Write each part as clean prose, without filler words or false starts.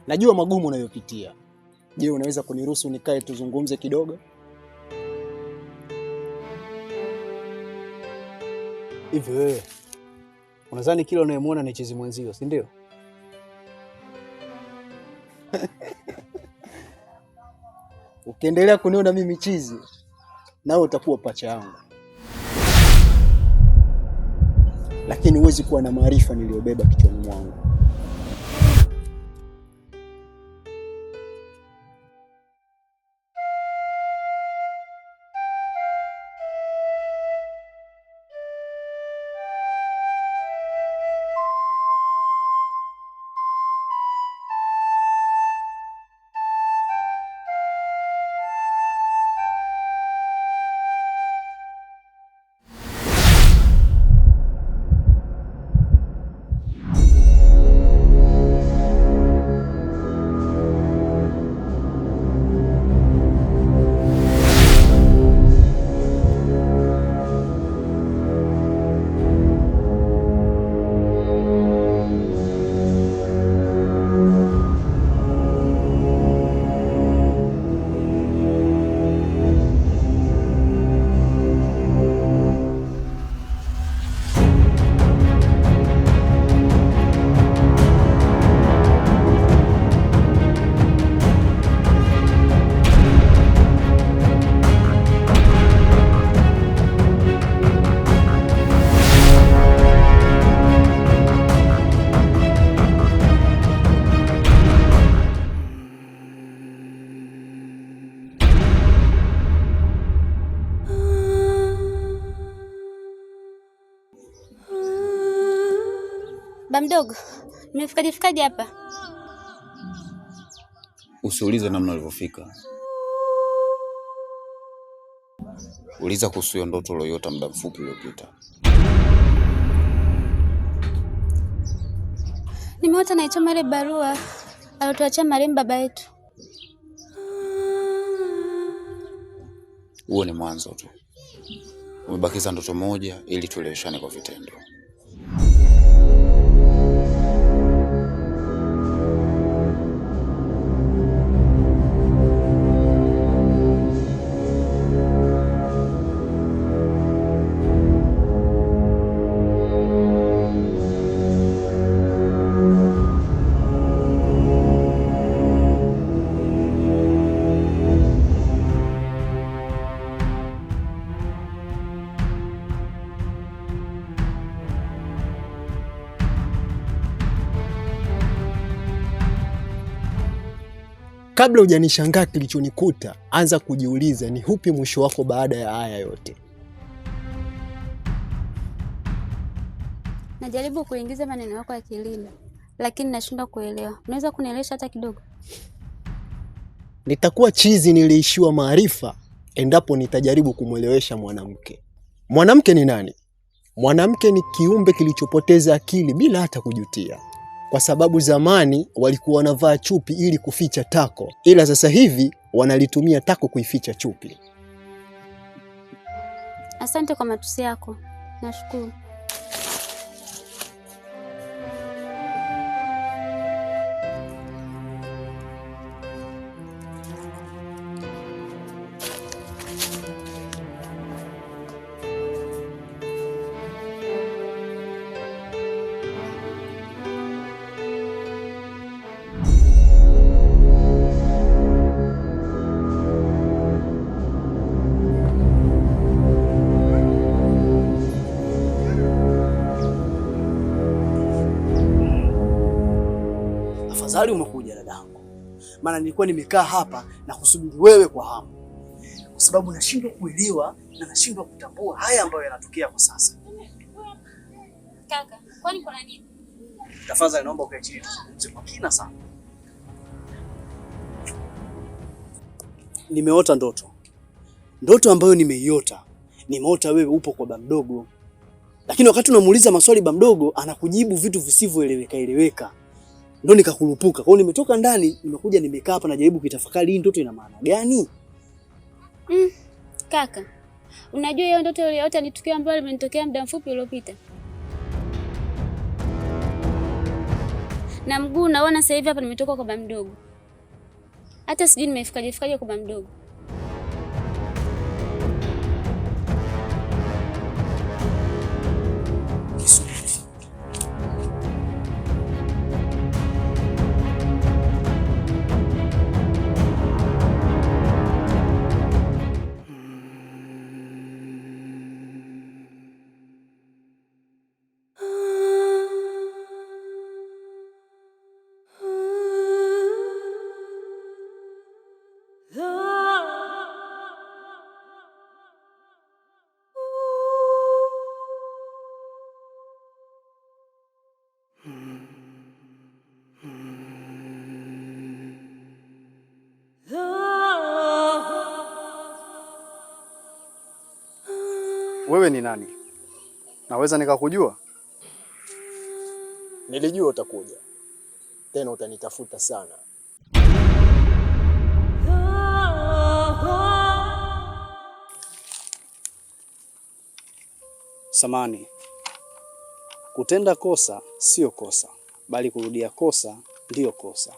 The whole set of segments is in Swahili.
Najua magumu unayopitia. Je, unaweza kuniruhusu nikae tuzungumze kidogo? Hivi wewe unadhani kila unayemwona ni chizi mwenzio, si ndio? Ukiendelea kuniona mimi chizi, nawe utakuwa pacha yangu. Lakini huwezi kuwa na maarifa niliyobeba kichwani mwangu. Mdogo, nimefikaje hapa? Usiulize namna ulivyofika. Uliza kuhusu hiyo ndoto uliyoota muda mfupi uliopita. Nimeota naisoma ile barua aliyotuachia marehemu baba yetu. Huo ni mwanzo tu. Umebakiza ndoto moja ili tueleweshane kwa vitendo. Kabla hujanishangaa kilichonikuta, anza kujiuliza ni hupi mwisho wako baada ya haya yote. Najaribu kuingiza maneno yako akilini, lakini nashindwa kuelewa. Unaweza kunielewesha hata kidogo? Nitakuwa chizi niliishiwa maarifa endapo nitajaribu kumwelewesha mwanamke. Mwanamke ni nani? Mwanamke ni kiumbe kilichopoteza akili bila hata kujutia. Kwa sababu zamani walikuwa wanavaa chupi ili kuficha tako, ila sasa hivi wanalitumia tako kuificha chupi. Asante kwa matusi yako. Nashukuru. Afadhali umekuja dadangu. Maana nilikuwa nimekaa hapa na kusubiri wewe kwa hamu. Kwa sababu nashindwa kuelewa na nashindwa kutambua haya ambayo yanatokea kwa sasa. Kaka, kwani kuna nini? Tafadhali naomba ukae chini tuzungumze kwa kina sana. Nimeota ndoto. Ndoto ambayo nimeiota, nimeota wewe upo kwa baba mdogo. Lakini wakati unamuuliza maswali baba mdogo anakujibu vitu visivyoeleweka. Ndio nikakurupuka. Kwa hiyo nimetoka ndani, nimekuja nimekaa hapa najaribu kuitafakari hii ndoto ina maana gani? Kaka, unajua hiyo ndoto uliyoota ni tukio ambalo limenitokea muda mfupi uliopita. Na mguu naona sasa hivi hapa nimetoka kwa baba mdogo. Hata sijui nimefikaje kwa baba mdogo. Wewe ni nani? Naweza nikakujua? Nilijua utakuja. Tena utanitafuta sana. Samani. Kutenda kosa sio kosa, bali kurudia kosa ndiyo kosa.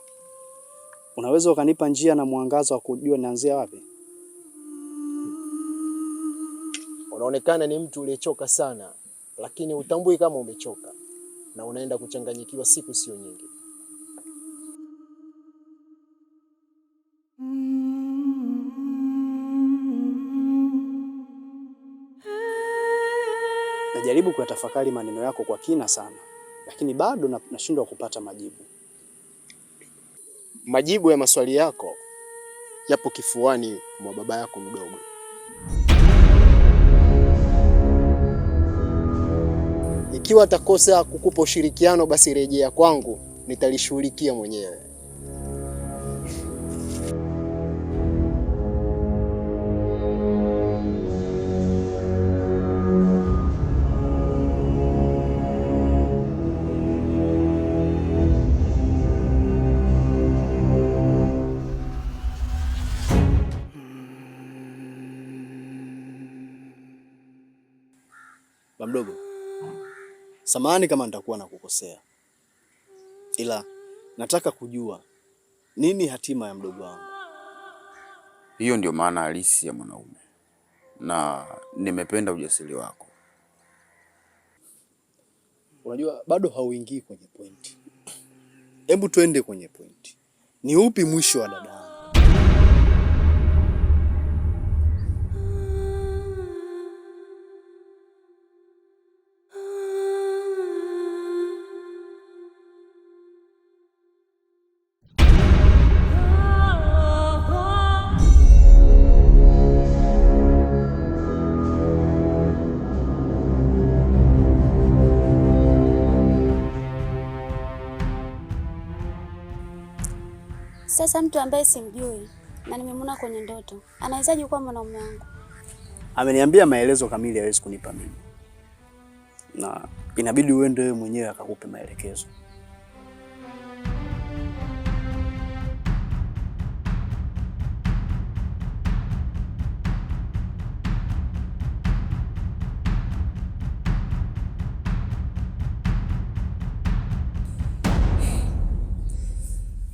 Unaweza ukanipa njia na mwangazo wa kujua nianzia wapi? Unaonekana ni mtu uliyechoka sana, lakini utambui kama umechoka na unaenda kuchanganyikiwa siku sio nyingi. Najaribu kuyatafakari maneno yako kwa kina sana, lakini bado nashindwa kupata majibu. Majibu ya maswali yako yapo kifuani mwa baba yako mdogo. Ikiwa atakosa kukupa ushirikiano, basi rejea kwangu, nitalishughulikia mwenyewe. Baba mdogo, samahani kama nitakuwa nakukosea, ila nataka kujua nini hatima ya mdogo wangu. Hiyo ndio maana halisi ya mwanaume, na nimependa ujasiri wako. Unajua bado hauingii kwenye pointi. Hebu twende kwenye pointi. Ni upi mwisho wa dada yangu? Sasa mtu ambaye simjui na nimemwona kwenye ndoto, anawezaje kuwa mwanaume wangu? Ameniambia maelezo kamili hawezi kunipa mimi, na inabidi uende wewe mwenyewe akakupe maelekezo.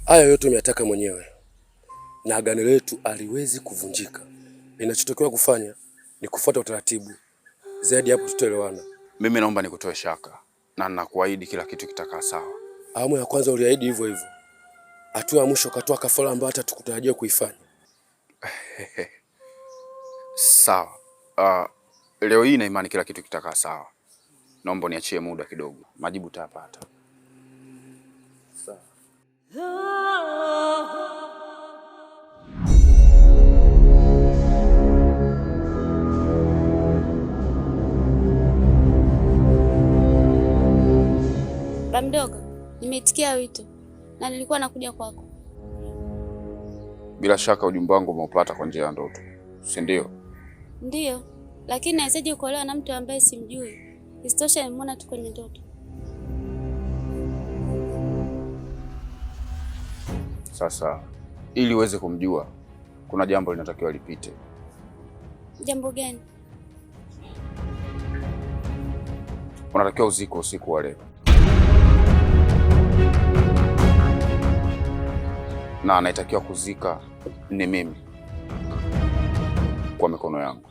Haya yote umeyataka mwenyewe na agano letu haliwezi kuvunjika. Ninachotakiwa kufanya ni kufuata utaratibu. Zaidi hapo tutaelewana. Mimi naomba nikutoe shaka na ninakuahidi kila kitu kitakaa sawa. Awamu ya kwanza uliahidi hivyo hivyo. Hatua ya mwisho katoa kafara ambayo hata tukutarajia kuifanya. Sawa. Leo hii na imani kila kitu kitakaa sawa. Naomba niachie muda kidogo. Majibu utayapata. Sawa. Baba mdogo, nimeitikia wito na nilikuwa nakuja kwako. Bila shaka ujumbe wangu umeupata kwa njia ya ndoto, si ndio? Ndiyo, lakini nawezaje kuolewa na mtu ambaye simjui? Isitoshe nimeona tu kwenye ndoto. Sasa ili uweze kumjua, kuna jambo linatakiwa lipite. Jambo gani? Unatakiwa uziko usiku wa leo. na anayetakiwa kuzika ni mimi kwa mikono yangu.